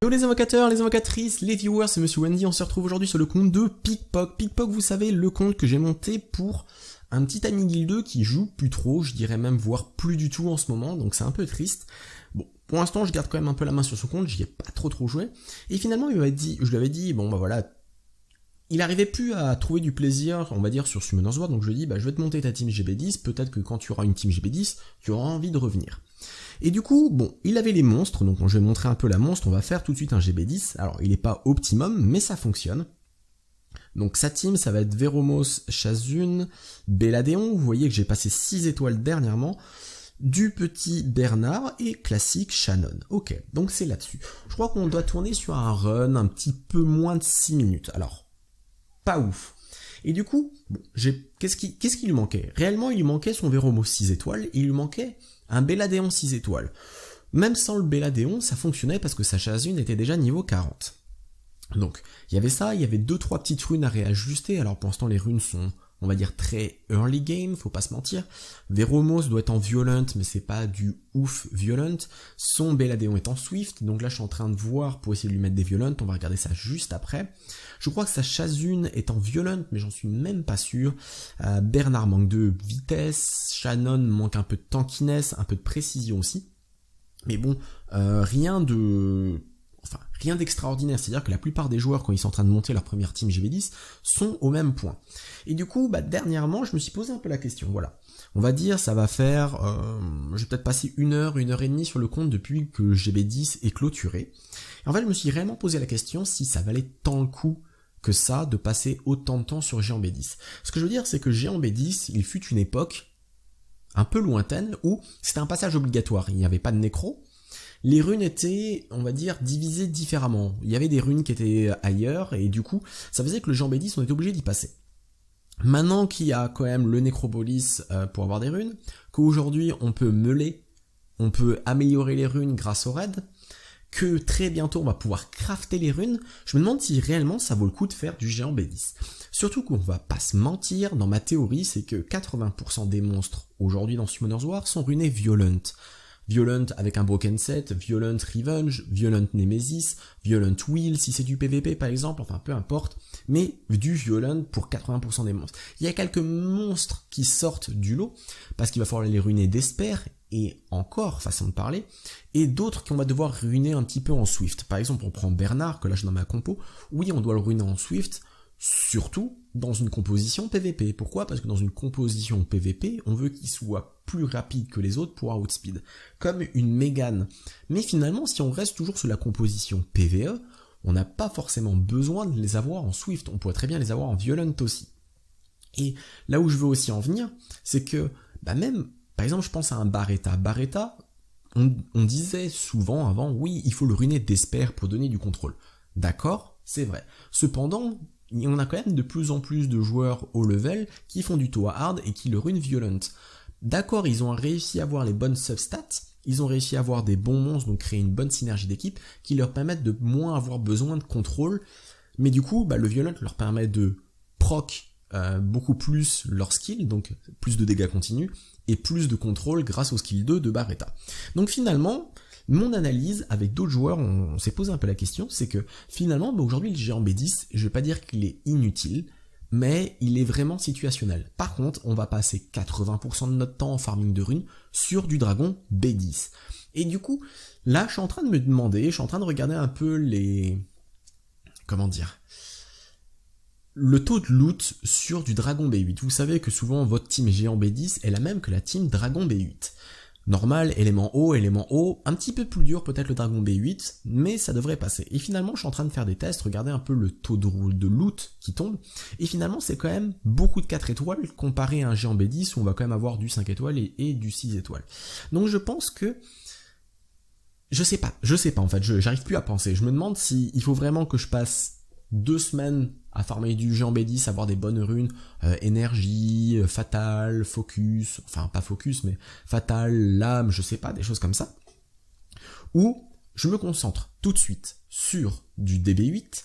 Hello les invocateurs, les invocatrices, les viewers, c'est Monsieur Wendy, on se retrouve aujourd'hui sur le compte de Pickpock. Pickpock, vous savez, le compte que j'ai monté pour un petit ami guildeux qui joue plus trop, je dirais même voire plus du tout en ce moment, donc c'est un peu triste. Bon, pour l'instant je garde quand même un peu la main sur ce compte, j'y ai pas trop joué, et finalement je lui avais dit, bon bah voilà, il arrivait plus à trouver du plaisir, on va dire, sur Summoner's War, donc je lui ai dit, bah je vais te monter ta team GB10, peut-être que quand tu auras une team GB10, tu auras envie de revenir. Et du coup, bon, il avait les monstres, donc je vais montrer un peu la monstre, on va faire tout de suite un GB10, alors il n'est pas optimum, mais ça fonctionne. Donc sa team, ça va être Veromos, Chazune, Belladeon, vous voyez que j'ai passé 6 étoiles dernièrement, du petit Bernard et classique Shannon. Ok, donc c'est là-dessus. Je crois qu'on doit tourner sur un run un petit peu moins de 6 minutes, alors pas ouf. Et du coup, bon, qu'est-ce qui lui manquait? Réellement, il lui manquait son Veromos 6 étoiles, et il lui manquait un Belladeon 6 étoiles. Même sans le Belladeon, ça fonctionnait parce que sa Chazune était déjà niveau 40. Donc, il y avait ça, il y avait 2-3 petites runes à réajuster, alors pour l'instant les runes sont, on va dire, très early game, faut pas se mentir. Veromos doit être en violent, mais c'est pas du ouf violent. Son Belladeon est en swift, donc là je suis en train de voir pour essayer de lui mettre des violentes, on va regarder ça juste après. Je crois que sa Chazune est en violent, mais j'en suis même pas sûr. Bernard manque de vitesse, Shannon manque un peu de tankiness, un peu de précision aussi. Mais bon, rien d'extraordinaire, c'est-à-dire que la plupart des joueurs, quand ils sont en train de monter leur première team GB10, sont au même point. Et du coup, dernièrement, je me suis posé un peu la question, voilà. On va dire, ça va faire, je vais peut-être passer 1 heure et demie sur le compte depuis que GB10 est clôturé. Et en fait, je me suis réellement posé la question si ça valait tant le coup que ça de passer autant de temps sur Géant B10. Ce que je veux dire, c'est que Géant B10, il fut une époque un peu lointaine où c'était un passage obligatoire, il n'y avait pas de nécro. Les runes étaient, on va dire, divisées différemment. Il y avait des runes qui étaient ailleurs, et du coup, ça faisait que le Géant B10, on était obligé d'y passer. Maintenant qu'il y a quand même le Nécropolis pour avoir des runes, qu'aujourd'hui on peut meuler, on peut améliorer les runes grâce au raid, que très bientôt on va pouvoir crafter les runes, je me demande si réellement ça vaut le coup de faire du Géant B10. Surtout qu'on va pas se mentir, dans ma théorie, c'est que 80% des monstres aujourd'hui dans Summoner's War sont runés Violent. Violent avec un Broken Set, Violent Revenge, Violent Nemesis, Violent Wheel si c'est du PVP par exemple, enfin peu importe, mais du Violent pour 80% des monstres. Il y a quelques monstres qui sortent du lot, parce qu'il va falloir les ruiner d'Esper, et encore, façon de parler, et d'autres qu'on va devoir ruiner un petit peu en Swift. Par exemple, on prend Bernard, que là je dans ma compo, oui on doit le ruiner en Swift, surtout dans une composition PVP. Pourquoi? Parce que dans une composition PVP, on veut qu'il soit plus rapide que les autres pour outspeed, comme une Mégane. Mais finalement, si on reste toujours sur la composition PVE, on n'a pas forcément besoin de les avoir en Swift, on pourrait très bien les avoir en Violent aussi. Et là où je veux aussi en venir, c'est que, même, par exemple, je pense à un Barretta. Barretta, on disait souvent avant, oui, il faut le ruiner d'Esper pour donner du contrôle. D'accord, c'est vrai. Cependant, on a quand même de plus en plus de joueurs haut level qui font du Toa hard et qui le ruinent violent. D'accord, ils ont réussi à avoir les bonnes substats, ils ont réussi à avoir des bons monstres, donc créer une bonne synergie d'équipe qui leur permettent de moins avoir besoin de contrôle, mais du coup, le violent leur permet de proc beaucoup plus leur skill, donc plus de dégâts continus, et plus de contrôle grâce au skill 2 de Barretta. Donc finalement, mon analyse avec d'autres joueurs, on s'est posé un peu la question, c'est que finalement, aujourd'hui le Géant B10, je vais pas dire qu'il est inutile, mais il est vraiment situationnel. Par contre, on va passer 80% de notre temps en farming de runes sur du dragon B10. Et du coup, là, je suis en train de me demander, je suis en train de regarder un peu le taux de loot sur du dragon B8. Vous savez que souvent, votre team Géant B10 est la même que la team dragon B8. Normal, élément haut, un petit peu plus dur peut-être le dragon B8, mais ça devrait passer. Et finalement, je suis en train de faire des tests, regarder un peu le taux de loot qui tombe, et finalement, c'est quand même beaucoup de 4 étoiles comparé à un Géant B10 où on va quand même avoir du 5 étoiles et du 6 étoiles. Donc je pense que... Je sais pas en fait, j'arrive plus à penser. Je me demande si il faut vraiment que je passe 2 semaines à farmer du Géant B10, avoir des bonnes runes, énergie, fatal, focus, enfin pas focus mais fatal, lame, je sais pas, des choses comme ça. Ou je me concentre tout de suite sur du DB8,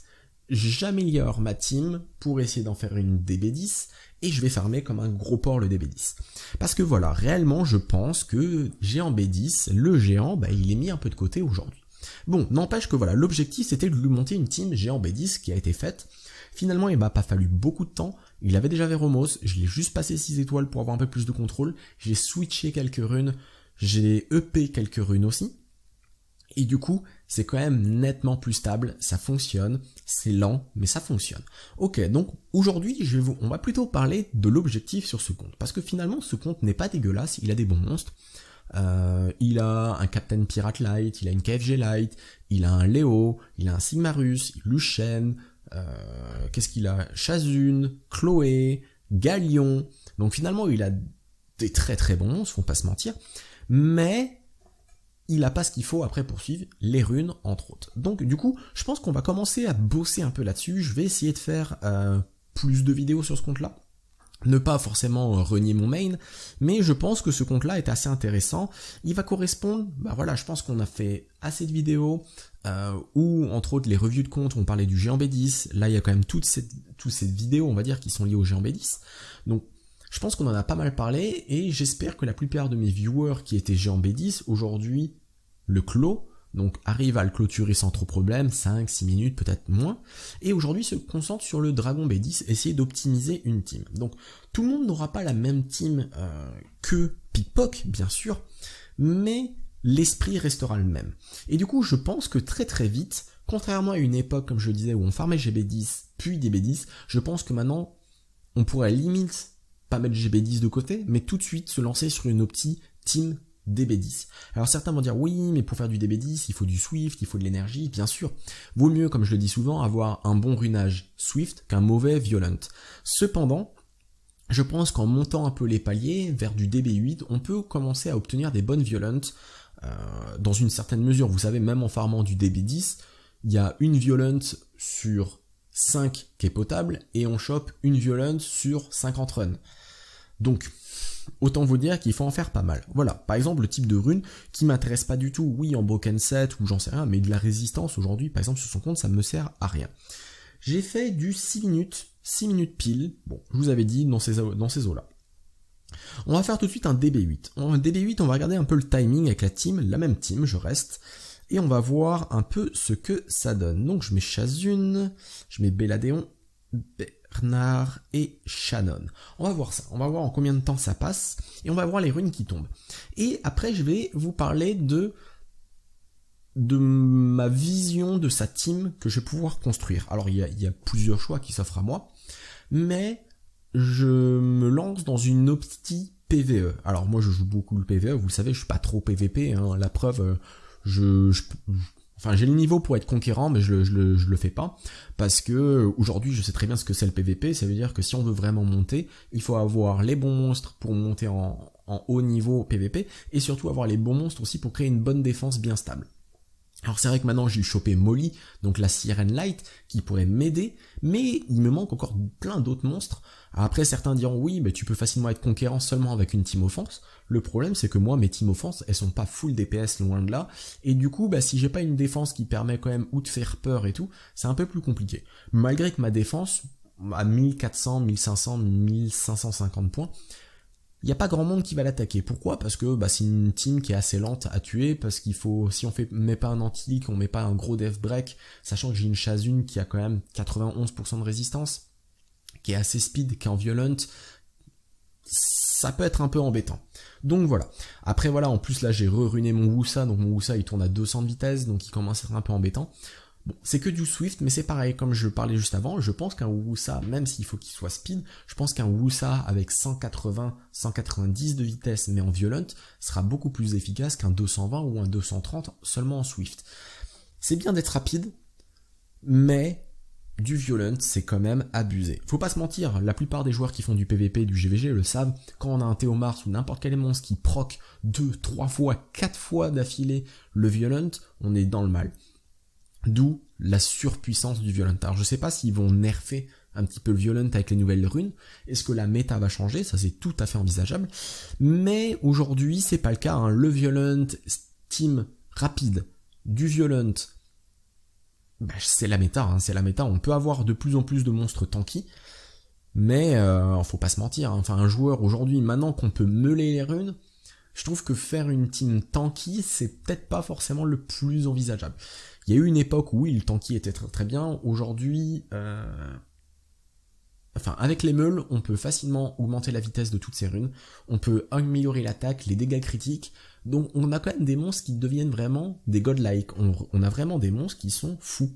j'améliore ma team pour essayer d'en faire une DB10, et je vais farmer comme un gros porc le DB10. Parce que voilà, réellement je pense que Géant B10, le géant, il est mis un peu de côté aujourd'hui. Bon, n'empêche que voilà, l'objectif c'était de lui monter une team géant B10 qui a été faite. Finalement, il m'a pas fallu beaucoup de temps. Il avait déjà Veromos, je l'ai juste passé 6 étoiles pour avoir un peu plus de contrôle. J'ai switché quelques runes, j'ai EP quelques runes aussi. Et du coup, c'est quand même nettement plus stable, ça fonctionne, c'est lent, mais ça fonctionne. Ok, donc aujourd'hui, on va plutôt parler de l'objectif sur ce compte. Parce que finalement, ce compte n'est pas dégueulasse, il a des bons monstres. Il a un Captain Pirate Light, il a une KFG Light, il a un Léo, il a un Sigmarus, Luchen, qu'est-ce qu'il a? Chazune, Chloé, Galion. Donc finalement, il a des très très bons monstres, faut pas se mentir. Mais il a pas ce qu'il faut après pour suivre les runes, entre autres. Donc du coup, je pense qu'on va commencer à bosser un peu là-dessus. Je vais essayer de faire plus de vidéos sur ce compte-là. Ne pas forcément renier mon main, mais je pense que ce compte-là est assez intéressant. Il va correspondre, bah voilà, je pense qu'on a fait assez de vidéos, où entre autres les reviews de compte, on parlait du géant B10. Là, il y a quand même toutes ces vidéos, on va dire, qui sont liées au géant B10. Donc, je pense qu'on en a pas mal parlé, et j'espère que la plupart de mes viewers qui étaient géant B10, aujourd'hui, le clos, donc arrive à le clôturer sans trop problème, 5, 6 minutes, peut-être moins, et aujourd'hui se concentre sur le Dragon B10, essayer d'optimiser une team. Donc tout le monde n'aura pas la même team que Pickpock, bien sûr, mais l'esprit restera le même. Et du coup, je pense que très très vite, contrairement à une époque, comme je disais, où on farmait GB10, puis des B10, je pense que maintenant, on pourrait limite pas mettre GB10 de côté, mais tout de suite se lancer sur une opti team DB10. Alors certains vont dire oui, mais pour faire du DB10, il faut du Swift, il faut de l'énergie, bien sûr. Vaut mieux, comme je le dis souvent, avoir un bon runage Swift qu'un mauvais Violent. Cependant, je pense qu'en montant un peu les paliers vers du DB8, on peut commencer à obtenir des bonnes Violent dans une certaine mesure. Vous savez, même en farmant du DB10, il y a une Violent sur 5 qui est potable, et on chope une Violent sur 50 runs. Donc, autant vous dire qu'il faut en faire pas mal. Voilà, par exemple, le type de rune qui m'intéresse pas du tout, oui, en Broken Set ou j'en sais rien, mais de la résistance aujourd'hui, par exemple, sur son compte, ça me sert à rien. J'ai fait du 6 minutes pile, bon, je vous avais dit, dans ces eaux-là. On va faire tout de suite un DB8. En DB8, on va regarder un peu le timing avec la team, la même team, je reste, et on va voir un peu ce que ça donne. Donc, je mets Chazune, je mets Belladeon, Bernard et Shannon. On va voir ça, on va voir en combien de temps ça passe, et on va voir les runes qui tombent. Et après, je vais vous parler de ma vision de sa team que je vais pouvoir construire. Alors, il y a plusieurs choix qui s'offrent à moi, mais je me lance dans une opti PvE. Alors, moi, je joue beaucoup le PvE, vous le savez, je suis pas trop PvP, hein, la preuve, enfin, j'ai le niveau pour être conquérant, mais je le fais pas, parce que aujourd'hui, je sais très bien ce que c'est le PVP. Ça veut dire que si on veut vraiment monter, il faut avoir les bons monstres pour monter en haut niveau PVP, et surtout avoir les bons monstres aussi pour créer une bonne défense bien stable. Alors c'est vrai que maintenant j'ai chopé Molly, donc la Sirène Light, qui pourrait m'aider, mais il me manque encore plein d'autres monstres. Après certains diront oui, mais tu peux facilement être conquérant seulement avec une team offense. Le problème c'est que moi mes team offense, elles sont pas full DPS loin de là, et du coup bah si j'ai pas une défense qui permet quand même ou de faire peur et tout, c'est un peu plus compliqué. Malgré que ma défense, à 1400, 1500, 1550 points, il n'y a pas grand monde qui va l'attaquer. Pourquoi? Parce que c'est une team qui est assez lente à tuer, parce qu'il faut, si on met pas un anti-leak, on met pas un gros death break, sachant que j'ai une Chazune qui a quand même 91% de résistance, qui est assez speed, qui est en violent, ça peut être un peu embêtant. Donc voilà. Après voilà, en plus là j'ai re-runé mon Wusa, donc mon Wusa il tourne à 200 de vitesse, donc il commence à être un peu embêtant. Bon, c'est que du Swift, mais c'est pareil, comme je parlais juste avant, je pense qu'un Wusa, même s'il faut qu'il soit speed, je pense qu'un Wusa avec 180, 190 de vitesse, mais en violent, sera beaucoup plus efficace qu'un 220 ou un 230 seulement en Swift. C'est bien d'être rapide, mais du violent, c'est quand même abusé. Faut pas se mentir, la plupart des joueurs qui font du PVP, du GVG le savent, quand on a un Théomars ou n'importe quel monstre qui proc 2, 3 fois, 4 fois d'affilée le violent, on est dans le mal. D'où la surpuissance du violent. Alors je sais pas s'ils vont nerfer un petit peu le violent avec les nouvelles runes. Est-ce que la méta va changer? Ça c'est tout à fait envisageable. Mais aujourd'hui c'est pas le cas. Hein. Le violent, team rapide, du violent, c'est la méta. Hein. C'est la méta. On peut avoir de plus en plus de monstres tanky. Mais faut pas se mentir. Hein. Enfin un joueur aujourd'hui, maintenant qu'on peut meuler les runes, je trouve que faire une team tanky, c'est peut-être pas forcément le plus envisageable. Il y a eu une époque où oui, le tanky était très très bien. Aujourd'hui, avec les meules, on peut facilement augmenter la vitesse de toutes ces runes. On peut améliorer l'attaque, les dégâts critiques. Donc on a quand même des monstres qui deviennent vraiment des godlike. On a vraiment des monstres qui sont fous.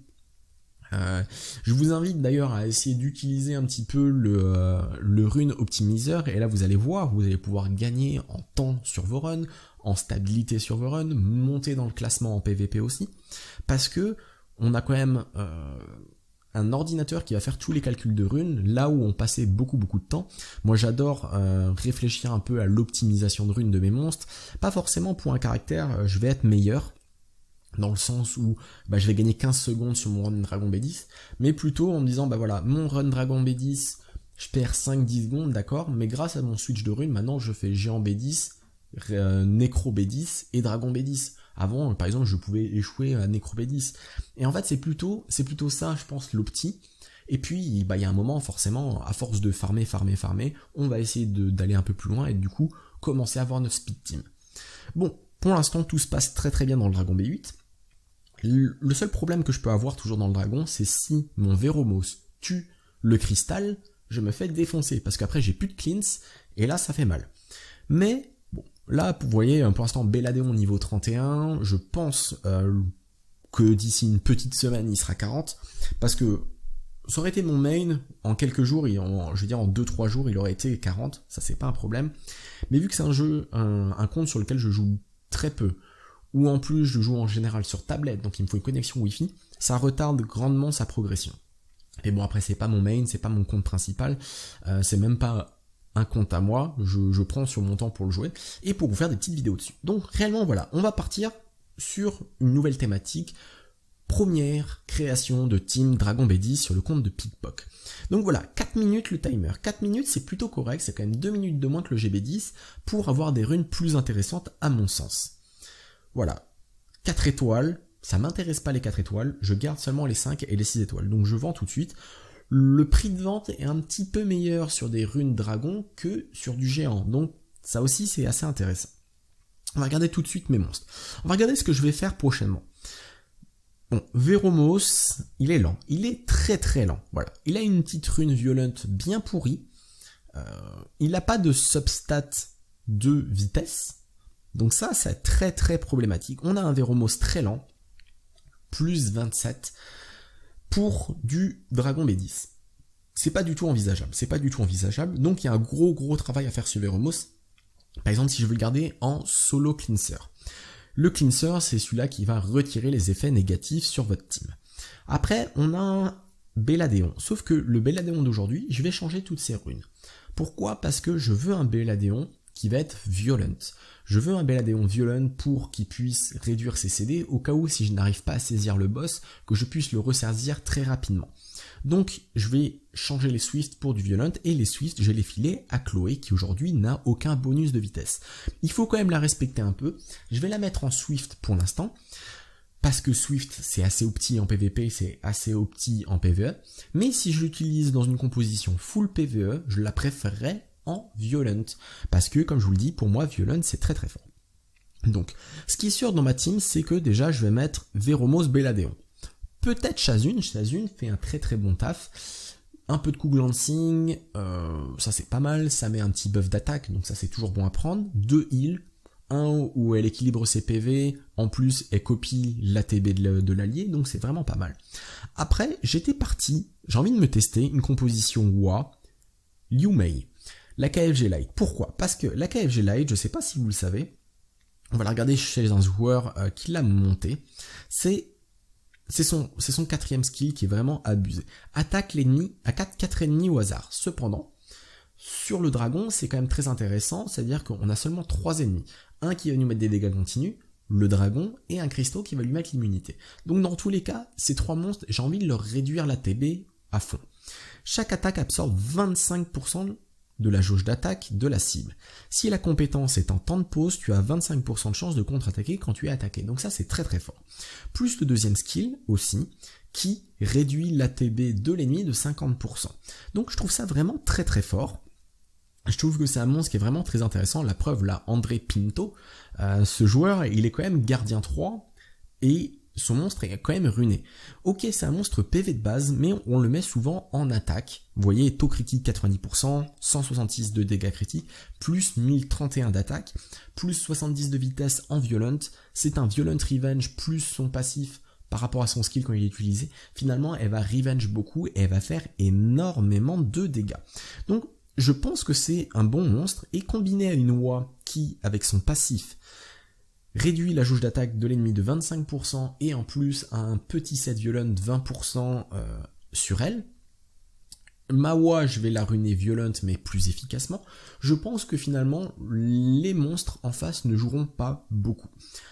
Je vous invite d'ailleurs à essayer d'utiliser un petit peu le rune optimiseur, et là vous allez voir, vous allez pouvoir gagner en temps sur vos runs, en stabilité sur vos runs, monter dans le classement en PVP aussi, parce que on a quand même un ordinateur qui va faire tous les calculs de runes, là où on passait beaucoup de temps. Moi j'adore réfléchir un peu à l'optimisation de runes de mes monstres, pas forcément pour un caractère, je vais être meilleur, dans le sens où je vais gagner 15 secondes sur mon run Dragon B10, mais plutôt en me disant, voilà, mon run Dragon B10, je perds 5-10 secondes, d'accord, mais grâce à mon switch de rune, maintenant je fais Géant B10, Nécro B10 et Dragon B10. Avant, par exemple, je pouvais échouer à Nécro B10. Et en fait, c'est plutôt ça, je pense, l'opti. Et puis, il y a un moment, forcément, à force de farmer, on va essayer d'aller un peu plus loin et du coup, commencer à avoir notre speed team. Bon, pour l'instant, tout se passe très très bien dans le Dragon B8. Le seul problème que je peux avoir toujours dans le dragon, c'est si mon Véromos tue le cristal, je me fais défoncer, parce qu'après j'ai plus de cleanse, et là ça fait mal. Mais, bon, là vous voyez, pour l'instant Belladeon niveau 31, je pense que d'ici une petite semaine il sera 40, parce que ça aurait été mon main, en quelques jours, je veux dire en 2-3 jours il aurait été 40, ça c'est pas un problème. Mais vu que c'est un jeu, un compte sur lequel je joue très peu, ou en plus je joue en général sur tablette, donc il me faut une connexion Wi-Fi, ça retarde grandement sa progression. Et bon, après c'est pas mon main, c'est pas mon compte principal, c'est même pas un compte à moi, je prends sur mon temps pour le jouer, et pour vous faire des petites vidéos dessus. Donc réellement voilà, on va partir sur une nouvelle thématique, première création de team Dragon B10 sur le compte de Pickpock. Donc voilà, 4 minutes le timer, 4 minutes c'est plutôt correct, c'est quand même 2 minutes de moins que le GB10, pour avoir des runes plus intéressantes à mon sens. Voilà, 4 étoiles, ça m'intéresse pas les 4 étoiles, je garde seulement les 5 et les 6 étoiles, donc je vends tout de suite. Le prix de vente est un petit peu meilleur sur des runes dragon que sur du géant, donc ça aussi c'est assez intéressant. On va regarder tout de suite mes monstres. On va regarder ce que je vais faire prochainement. Bon, Véromos, il est lent, il est très très lent, voilà. Il a une petite rune violente bien pourrie, il n'a pas de substat de vitesse, donc ça, c'est très très problématique. On a un Véromos très lent, plus 27, pour du Dragon B10. C'est pas du tout envisageable, donc il y a un gros travail à faire sur Véromos. Par exemple, si je veux le garder en solo cleanser. Le cleanser, c'est celui-là qui va retirer les effets négatifs sur votre team. Après, on a un Belladeon, sauf que le Belladeon d'aujourd'hui, je vais changer toutes ses runes. Pourquoi ? Parce que je veux un Belladeon qui va être violent. Je veux un Belladeon violent pour qu'il puisse réduire ses CD au cas où si je n'arrive pas à saisir le boss, que je puisse le ressaisir très rapidement. Donc je vais changer les Swift pour du violent et les Swift je vais les filer à Chloé qui aujourd'hui n'a aucun bonus de vitesse. Il faut quand même la respecter un peu. Je vais la mettre en Swift pour l'instant. Parce que Swift c'est assez opti en PVP, c'est assez opti en PVE. Mais si je l'utilise dans une composition full PVE, je la préférerais en Violent, parce que comme je vous le dis, pour moi Violent c'est très très fort. Donc, ce qui est sûr dans ma team, c'est que déjà je vais mettre Véromos Belladeon. Peut-être Chazune fait un très très bon taf. Un peu de coup glancing, ça c'est pas mal, ça met un petit buff d'attaque, donc ça c'est toujours bon à prendre. 2 heals, un où elle équilibre ses PV, en plus elle copie l'ATB de l'allié, donc c'est vraiment pas mal. Après, j'ai envie de me tester une composition WoA, Liu Mei. La KFG Light. Pourquoi ? Parce que la KFG Light, je sais pas si vous le savez, on va la regarder chez un joueur qui l'a monté, c'est son 4ème skill qui est vraiment abusé. Attaque l'ennemi à 4 ennemis au hasard. Cependant, sur le dragon, c'est quand même très intéressant, c'est-à-dire qu'on a seulement 3 ennemis. Un qui va nous mettre des dégâts continus, le dragon, et un cristaux qui va lui mettre l'immunité. Donc dans tous les cas, ces 3 monstres, j'ai envie de leur réduire la TB à fond. Chaque attaque absorbe 25% de la jauge d'attaque de la cible. Si la compétence est en temps de pause, tu as 25% de chance de contre-attaquer quand tu es attaqué. Donc ça c'est très très fort. Plus le 2ème skill aussi, qui réduit l'ATB de l'ennemi de 50%. Donc je trouve ça vraiment très très fort. Je trouve que c'est un monstre qui est vraiment très intéressant. La preuve, là, André Pinto, ce joueur, il est quand même gardien 3 et son monstre est quand même runé. Ok, c'est un monstre PV de base, mais on le met souvent en attaque. Vous voyez, taux critique 90%, 166 de dégâts critiques, plus 1031 d'attaque, plus 70 de vitesse en violent. C'est un violent revenge plus son passif par rapport à son skill quand il est utilisé. Finalement, elle va revenge beaucoup et elle va faire énormément de dégâts. Donc, je pense que c'est un bon monstre, et combiné à une oie qui, avec son passif, réduit la jauge d'attaque de l'ennemi de 25% et en plus a un petit set violent de 20% sur elle. Ma oie, je vais la ruiner violent mais plus efficacement. Je pense que finalement, les monstres en face ne joueront pas beaucoup.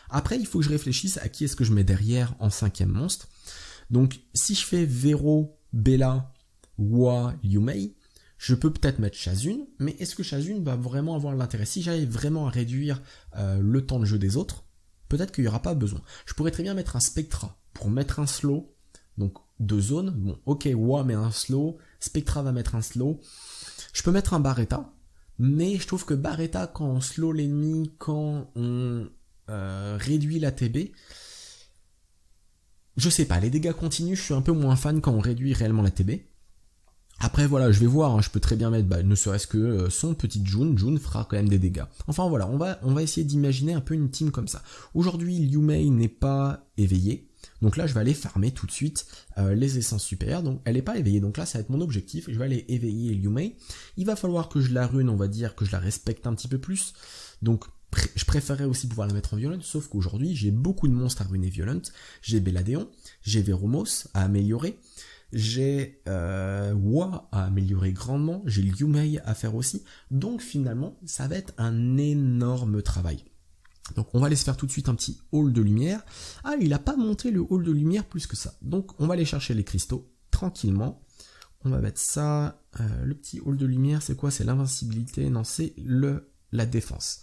Après, il faut que je réfléchisse à qui est-ce que je mets derrière en 5e monstre. Donc, si je fais Vero, Bella, Oie, Yumei, je peux peut-être mettre Chazune, mais est-ce que Chazune va vraiment avoir l'intérêt? Si j'arrive vraiment à réduire le temps de jeu des autres, peut-être qu'il n'y aura pas besoin. Je pourrais très bien mettre un Spectra pour mettre un slow, donc 2 zones. Bon, ok, Wa met un slow, Spectra va mettre un slow. Je peux mettre un Barretta, mais je trouve que Barretta, quand on slow l'ennemi, quand on réduit la TB, je sais pas, les dégâts continus, je suis un peu moins fan quand on réduit réellement la TB. Après voilà, je vais voir, hein, je peux très bien mettre, ne serait-ce que son petit June. June fera quand même des dégâts. Enfin voilà, on va essayer d'imaginer un peu une team comme ça. Aujourd'hui, Liu Mei n'est pas éveillée, donc là je vais aller farmer tout de suite les essences supérieures. Donc elle n'est pas éveillée, donc là ça va être mon objectif, je vais aller éveiller Liu Mei. Il va falloir que je la rune, on va dire que je la respecte un petit peu plus. Donc je préférerais aussi pouvoir la mettre en violent, sauf qu'aujourd'hui j'ai beaucoup de monstres à ruiner violent. J'ai Belladeon, j'ai Veromos à améliorer. J'ai Wa à améliorer grandement, j'ai Liu Mei à faire aussi, donc finalement ça va être un énorme travail. Donc on va aller se faire tout de suite un petit hall de lumière. Ah, il a pas monté le hall de lumière plus que ça, donc on va aller chercher les cristaux tranquillement. On va mettre ça, le petit hall de lumière c'est quoi? C'est l'invincibilité? Non, c'est la défense.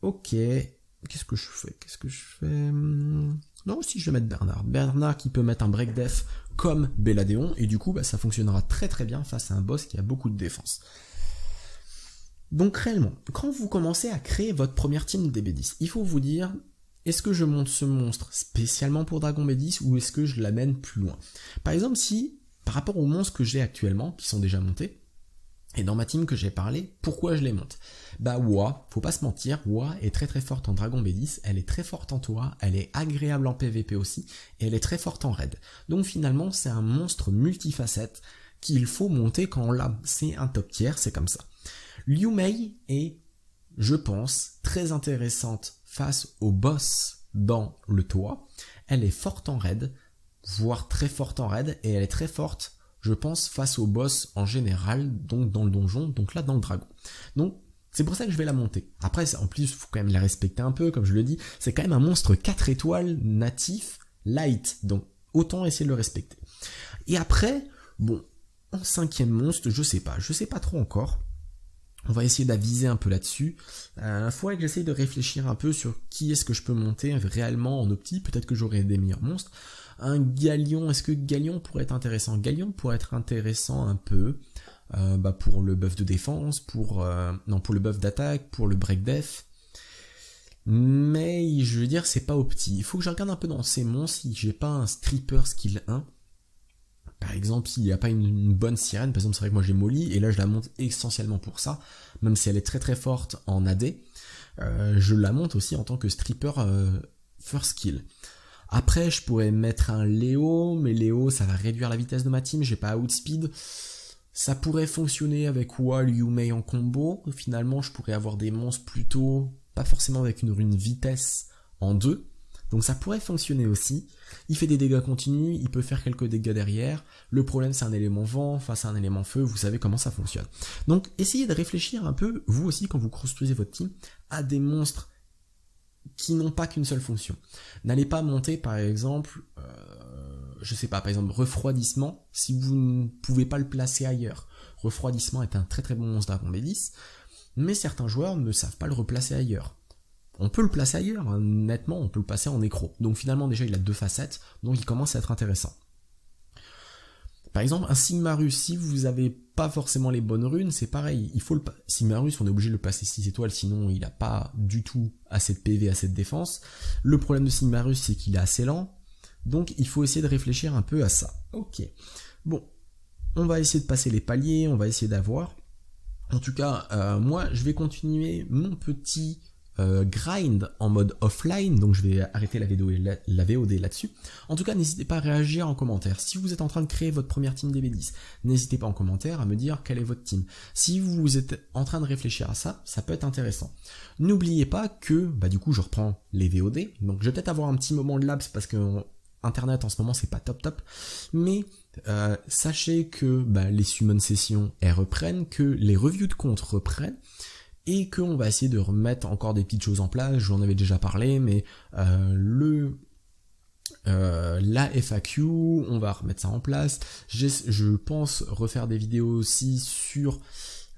Ok, qu'est-ce que je fais? Non, si je vais mettre Bernard. Bernard qui peut mettre un break def comme Belladeon, et du coup ça fonctionnera très très bien face à un boss qui a beaucoup de défense. Donc réellement, quand vous commencez à créer votre première team DB10, il faut vous dire, est-ce que je monte ce monstre spécialement pour Dragon B10 ou est-ce que je l'amène plus loin? Par exemple, si par rapport aux monstres que j'ai actuellement, qui sont déjà montés, et dans ma team que j'ai parlé, pourquoi je les monte? Wa, faut pas se mentir, Wa est très très forte en Dragon B10, elle est très forte en Toa, elle est agréable en PVP aussi, et elle est très forte en raid. Donc finalement, c'est un monstre multifacette qu'il faut monter quand on l'a. C'est un top tier, c'est comme ça. Liu Mei est, je pense, très intéressante face au boss dans le Toa. Elle est forte en raid, voire très forte en raid, et elle est très forte, je pense, face au boss en général, donc dans le donjon, donc là dans le dragon. Donc c'est pour ça que je vais la monter. Après, en plus, il faut quand même la respecter un peu, comme je le dis, c'est quand même un monstre 4 étoiles natif, light, donc autant essayer de le respecter. Et après, bon, en 5e monstre, je sais pas trop encore. On va essayer d'aviser un peu là-dessus. Faudrait que j'essaye de réfléchir un peu sur qui est-ce que je peux monter réellement en opti. Peut-être que j'aurai des meilleurs monstres. Un Galion, est-ce que Galion pourrait être intéressant? Galion pourrait être intéressant un peu pour le buff de défense, pour le buff d'attaque, pour le break def. Mais je veux dire, c'est pas opti. Il faut que je regarde un peu dans ces monstres si j'ai pas un stripper skill 1. Par exemple, s'il n'y a pas une bonne sirène, par exemple, c'est vrai que moi j'ai Molly, et là je la monte essentiellement pour ça, même si elle est très très forte en AD, je la monte aussi en tant que stripper first skill. Après, je pourrais mettre un Léo, mais Léo, ça va réduire la vitesse de ma team, j'ai pas outspeed. Ça pourrait fonctionner avec Wa, Liu Mei en combo. Finalement, je pourrais avoir des monstres plutôt, pas forcément avec une rune vitesse en 2. Donc ça pourrait fonctionner aussi. Il fait des dégâts continus, il peut faire quelques dégâts derrière. Le problème, c'est un élément vent face à un élément feu, vous savez comment ça fonctionne. Donc essayez de réfléchir un peu, vous aussi, quand vous construisez votre team, à des monstres qui n'ont pas qu'une seule fonction. N'allez pas monter, par exemple, par exemple, refroidissement, si vous ne pouvez pas le placer ailleurs. Refroidissement est un très très bon monstre Dragon B10, mais certains joueurs ne savent pas le replacer ailleurs. On peut le placer ailleurs, hein. Nettement, on peut le placer en nécro. Donc finalement, déjà, il a 2 facettes, donc il commence à être intéressant. Par exemple, un Sigmarus, si vous avez pas forcément les bonnes runes, c'est pareil, Sigmarus, on est obligé de le passer 6 étoiles, sinon il a pas du tout assez de PV, assez de défense. Le problème de Sigmarus, c'est qu'il est assez lent, donc il faut essayer de réfléchir un peu à ça. Ok, bon, on va essayer de passer les paliers, on va essayer d'avoir. En tout cas, moi, je vais continuer mon petit grind en mode offline, donc je vais arrêter la VOD là-dessus. En tout cas, n'hésitez pas à réagir en commentaire. Si vous êtes en train de créer votre première team DB10, n'hésitez pas en commentaire à me dire quelle est votre team. Si vous êtes en train de réfléchir à ça, ça peut être intéressant. N'oubliez pas que, du coup, je reprends les VOD, donc je vais peut-être avoir un petit moment de laps parce que Internet en ce moment c'est pas top, mais sachez que les summon sessions elles reprennent, que les reviews de compte reprennent, et qu'on va essayer de remettre encore des petites choses en place. J'en avais déjà parlé, mais la FAQ, on va remettre ça en place. Je pense refaire des vidéos aussi sur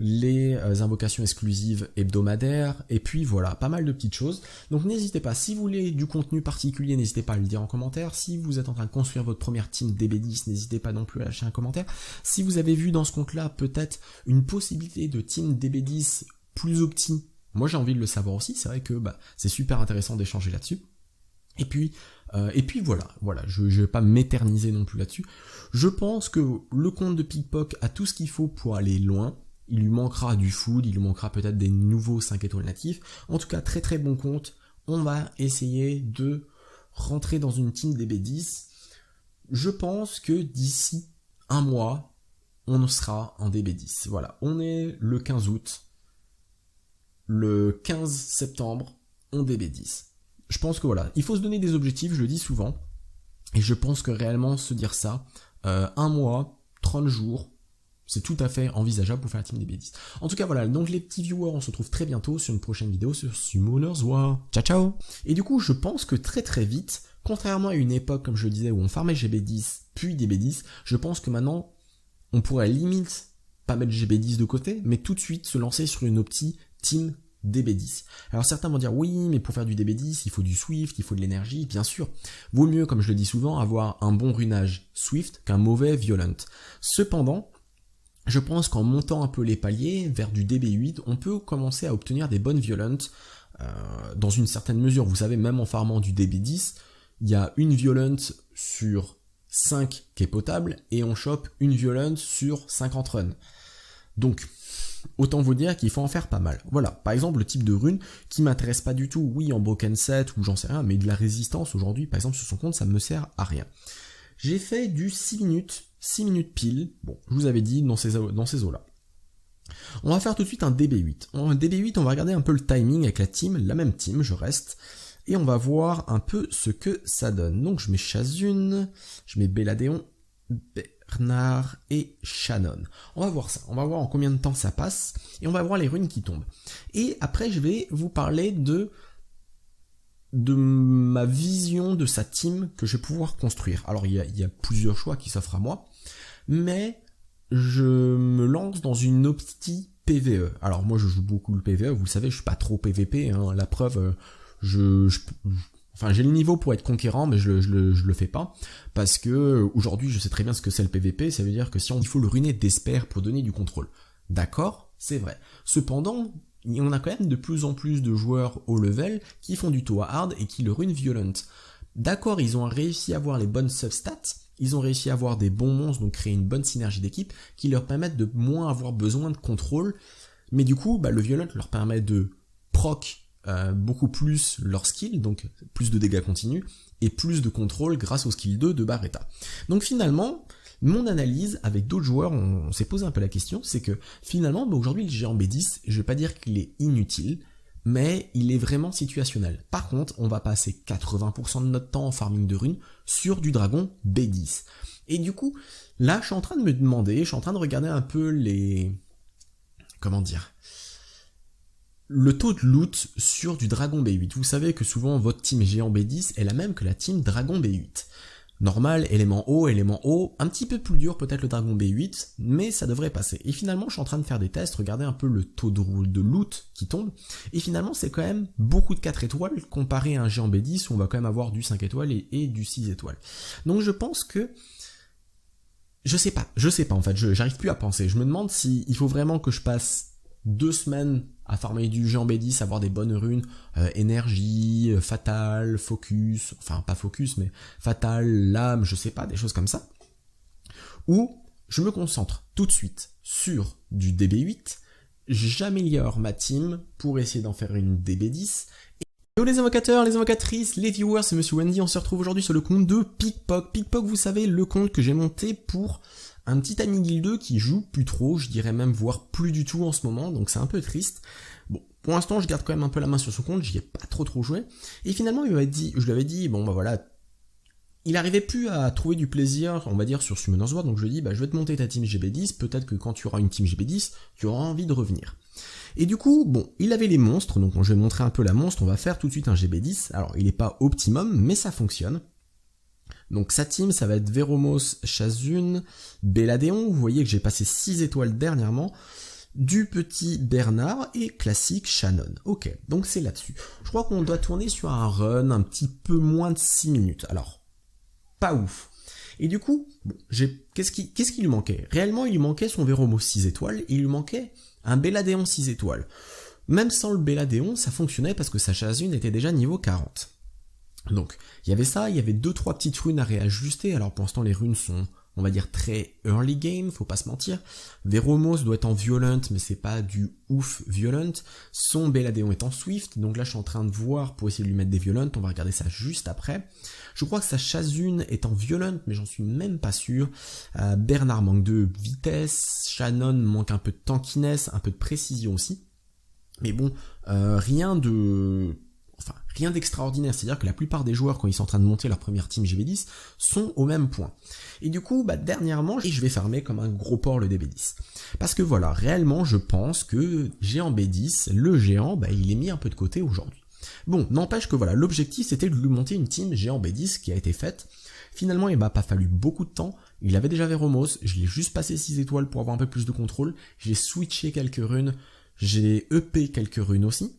les invocations exclusives hebdomadaires, et puis voilà, pas mal de petites choses. Donc n'hésitez pas, si vous voulez du contenu particulier, n'hésitez pas à le dire en commentaire. Si vous êtes en train de construire votre première team DB10, n'hésitez pas non plus à lâcher un commentaire. Si vous avez vu dans ce compte-là peut-être une possibilité de team DB10 plus opti, moi j'ai envie de le savoir aussi. C'est vrai que c'est super intéressant d'échanger là-dessus. Et puis voilà, je vais pas m'éterniser non plus là-dessus. Je pense que le compte de Pickpock a tout ce qu'il faut pour aller loin. Il lui manquera du food, il lui manquera peut-être des nouveaux 5 étoiles natifs. En tout cas, très très bon compte. On va essayer de rentrer dans une team DB10. Je pense que d'ici un mois, on sera en DB10. Voilà, on est le 15 août. Le 15 septembre, on DB10. Je pense que voilà, il faut se donner des objectifs, je le dis souvent. Et je pense que réellement se dire ça, un mois, 30 jours, c'est tout à fait envisageable pour faire la team DB10. En tout cas, voilà, donc les petits viewers, on se retrouve très bientôt sur une prochaine vidéo sur Summoners War. Ciao, ciao! Et du coup, je pense que très très vite, contrairement à une époque, comme je le disais, où on farmait GB10, puis DB10, je pense que maintenant, on pourrait limite pas mettre GB10 de côté, mais tout de suite se lancer sur une opti team DB10. Alors certains vont dire, oui, mais pour faire du DB10, il faut du Swift, il faut de l'énergie, bien sûr. Vaut mieux, comme je le dis souvent, avoir un bon runage Swift qu'un mauvais Violent. Cependant, je pense qu'en montant un peu les paliers vers du DB8, on peut commencer à obtenir des bonnes violentes dans une certaine mesure. Vous savez, même en farmant du DB10, il y a une violente sur 5 qui est potable et on chope une violente sur 50 runs. Donc, autant vous dire qu'il faut en faire pas mal. Voilà, par exemple, le type de rune qui m'intéresse pas du tout, oui, en Broken Set ou j'en sais rien, mais de la résistance aujourd'hui, par exemple, sur son compte, ça me sert à rien. J'ai fait du 6 minutes pile, bon, je vous avais dit, dans ces eaux-là. On va faire tout de suite un DB8. En DB8, on va regarder un peu le timing avec la même team, je reste, et on va voir un peu ce que ça donne. Donc je mets Chazune, je mets Belladeon, Bernard et Shannon. On va voir ça, on va voir en combien de temps ça passe, et on va voir les runes qui tombent. Et après, je vais vous parler de ma vision de sa team que je vais pouvoir construire. Alors il y a plusieurs choix qui s'offrent à moi, mais je me lance dans une opti PVE. Alors moi je joue beaucoup le PVE, vous le savez, je suis pas trop PVP, hein, la preuve, enfin j'ai le niveau pour être conquérant, mais je le fais pas, parce que aujourd'hui je sais très bien ce que c'est le PVP, ça veut dire que il faut le ruiner d'espère pour donner du contrôle. D'accord, c'est vrai. Cependant, on a quand même de plus en plus de joueurs haut level qui font du Toa hard et qui le rune violent. D'accord, ils ont réussi à avoir les bonnes substats, ils ont réussi à avoir des bons monstres, donc créer une bonne synergie d'équipe qui leur permettent de moins avoir besoin de contrôle, mais du coup, le violent leur permet de proc beaucoup plus leur skill, donc plus de dégâts continus, et plus de contrôle grâce au skill 2 de Barretta. Donc finalement, mon analyse avec d'autres joueurs, on s'est posé un peu la question, c'est que finalement, aujourd'hui le géant B10, je vais pas dire qu'il est inutile, mais il est vraiment situationnel. Par contre, on va passer 80% de notre temps en farming de runes sur du dragon B10. Et du coup, là, je suis en train de me demander, je suis en train de regarder un peu le taux de loot sur du dragon B8. Vous savez que souvent, votre team géant B10 est la même que la team dragon B8. Normal, élément haut, un petit peu plus dur peut-être le dragon B8, mais ça devrait passer. Et finalement, je suis en train de faire des tests, regarder un peu le taux de loot qui tombe, et finalement, c'est quand même beaucoup de 4 étoiles comparé à un géant B10 où on va quand même avoir du 5 étoiles et du 6 étoiles. Donc je pense que je sais pas en fait, j'arrive plus à penser. Je me demande si il faut vraiment que je passe 2 semaines à farmer du géant B10, avoir des bonnes runes, énergie, fatal, focus, enfin pas focus mais fatal, lame, je sais pas, des choses comme ça. Ou je me concentre tout de suite sur du DB8, j'améliore ma team pour essayer d'en faire une DB10. Hello les invocateurs, les invocatrices, les viewers, c'est Monsieur Wendy, on se retrouve aujourd'hui sur le compte de Pickpock. Pickpock, vous savez, le compte que j'ai monté pour un petit ami guildeux qui joue plus trop, je dirais même voire plus du tout en ce moment, donc c'est un peu triste. Bon, pour l'instant, je garde quand même un peu la main sur son compte, j'y ai pas trop joué. Et finalement, je lui avais dit, bon bah voilà, il arrivait plus à trouver du plaisir, on va dire, sur Summoner's War, donc je lui ai dit, bah je vais te monter ta team GB10, peut-être que quand tu auras une team GB10, tu auras envie de revenir. Et du coup, bon, il avait les monstres, donc je vais montrer un peu la monstre, on va faire tout de suite un GB10, alors il n'est pas optimum, mais ça fonctionne. Donc sa team, ça va être Veromos, Chazune, Belladeon, vous voyez que j'ai passé 6 étoiles dernièrement, du petit Bernard et classique Shannon. Ok, donc c'est là-dessus. Je crois qu'on doit tourner sur un run un petit peu moins de 6 minutes, alors pas ouf. Et du coup, bon, qu'est-ce qui lui manquait? Réellement, il lui manquait son Veromos 6 étoiles, et il lui manquait un Belladeon 6 étoiles. Même sans le Belladeon, ça fonctionnait parce que sa Chazune était déjà niveau 40. Donc, il y avait ça, il y avait 2-3 petites runes à réajuster, alors pour l'instant les runes sont, on va dire, très early game, faut pas se mentir. Veromos doit être en violent, mais c'est pas du ouf violent. Son Belladeon est en swift, donc là je suis en train de voir pour essayer de lui mettre des violent, on va regarder ça juste après. Je crois que sa Chazune est en violent, mais j'en suis même pas sûr. Bernard manque de vitesse, Shannon manque un peu de tankiness, un peu de précision aussi. Mais bon, rien d'extraordinaire, c'est-à-dire que la plupart des joueurs, quand ils sont en train de monter leur première team GB10, sont au même point. Et du coup, bah, dernièrement, je vais farmer comme un gros porc le DB10. Parce que voilà, réellement, je pense que géant B10, le géant, bah, il est mis un peu de côté aujourd'hui. Bon, n'empêche que voilà, l'objectif c'était de lui monter une team géant B10 qui a été faite. Finalement, il m'a pas fallu beaucoup de temps. Il avait déjà Veromos, je l'ai juste passé 6 étoiles pour avoir un peu plus de contrôle. J'ai switché quelques runes, j'ai EP quelques runes aussi.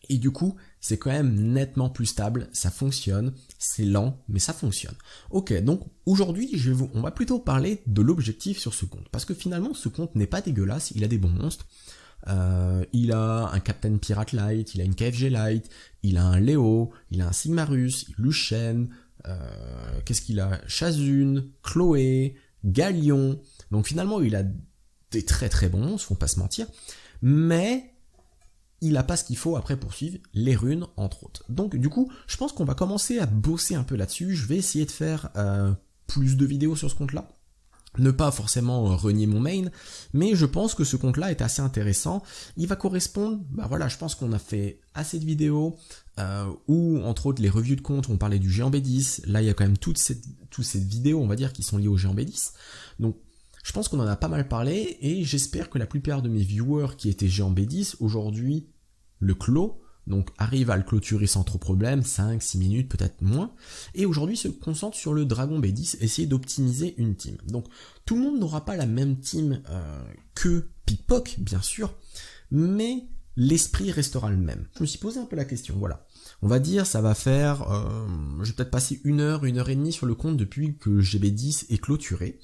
Et du coup, c'est quand même nettement plus stable, ça fonctionne, c'est lent, mais ça fonctionne. Ok, donc aujourd'hui, on va plutôt parler de l'objectif sur ce compte, parce que finalement, ce compte n'est pas dégueulasse, il a des bons monstres. Il a un Captain Pirate Light, il a une KFG Light, il a un Léo, il a un Sigmarus, Luchen, qu'est-ce qu'il a? Chazune, Chloé, Galion. Donc finalement, il a des très bons monstres, faut pas se mentir, mais il a pas ce qu'il faut après pour suivre les runes, entre autres. Donc du coup, je pense qu'on va commencer à bosser un peu là-dessus. Je vais essayer de faire plus de vidéos sur ce compte-là. Ne pas forcément renier mon main, mais je pense que ce compte-là est assez intéressant. Il va correspondre, bah voilà, je pense qu'on a fait assez de vidéos, où entre autres les reviews de compte, on parlait du géant B10. Là, il y a quand même toutes ces vidéos, on va dire, qui sont liées au géant B10. Donc, je pense qu'on en a pas mal parlé, et j'espère que la plupart de mes viewers qui étaient géant B10, aujourd'hui, le clos, donc arrivent à le clôturer sans trop problème, 5-6 minutes, peut-être moins, et aujourd'hui se concentrent sur le dragon B10, essayer d'optimiser une team. Donc tout le monde n'aura pas la même team que Pickpock, bien sûr, mais l'esprit restera le même. Je me suis posé un peu la question, voilà. On va dire, ça va faire, je vais peut-être passer 1 heure et demie sur le compte depuis que GB10 est clôturé.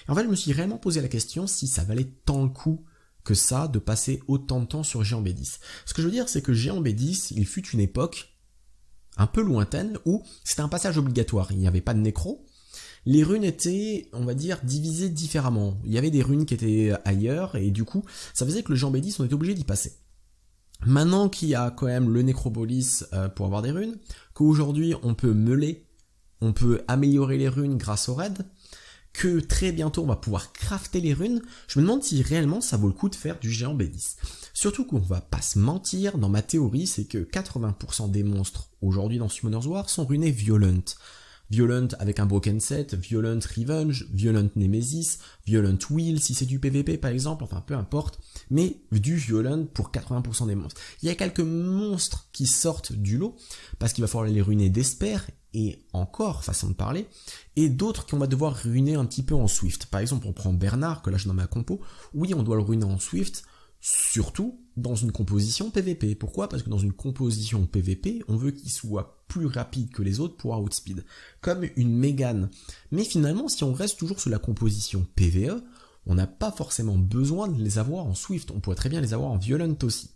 Et en fait, je me suis réellement posé la question si ça valait tant le coup que ça de passer autant de temps sur géant B10. Ce que je veux dire, c'est que géant B10, il fut une époque un peu lointaine où c'était un passage obligatoire. Il n'y avait pas de nécro. Les runes étaient, on va dire, divisées différemment. Il y avait des runes qui étaient ailleurs, et du coup, ça faisait que le géant B10, on était obligé d'y passer. Maintenant qu'il y a quand même le Nécropolis pour avoir des runes, qu'aujourd'hui on peut meuler, on peut améliorer les runes grâce au raid, que très bientôt on va pouvoir crafter les runes, je me demande si réellement ça vaut le coup de faire du géant B10. Surtout qu'on va pas se mentir, dans ma théorie, c'est que 80% des monstres aujourd'hui dans Summoner's War sont runés Violent. Violent avec un Broken Set, Violent Revenge, Violent Nemesis, Violent Wheel si c'est du PVP par exemple, enfin peu importe, mais du Violent pour 80% des monstres. Il y a quelques monstres qui sortent du lot, parce qu'il va falloir les ruiner d'Esper, et encore, façon de parler, et d'autres qu'on va devoir ruiner un petit peu en Swift. Par exemple, on prend Bernard, que là je nomme ma compo, oui on doit le ruiner en Swift, Surtout dans une composition PVP. Pourquoi? Parce que dans une composition PVP, on veut qu'il soit plus rapide que les autres pour outspeed, comme une Mégane. Mais finalement, si on reste toujours sur la composition PVE, on n'a pas forcément besoin de les avoir en Swift, on pourrait très bien les avoir en Violent aussi.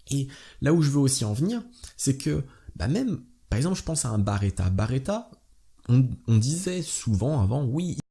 Et là où je veux aussi en venir, c'est que même, par exemple, je pense à un Barretta. Barretta, on disait souvent avant, oui,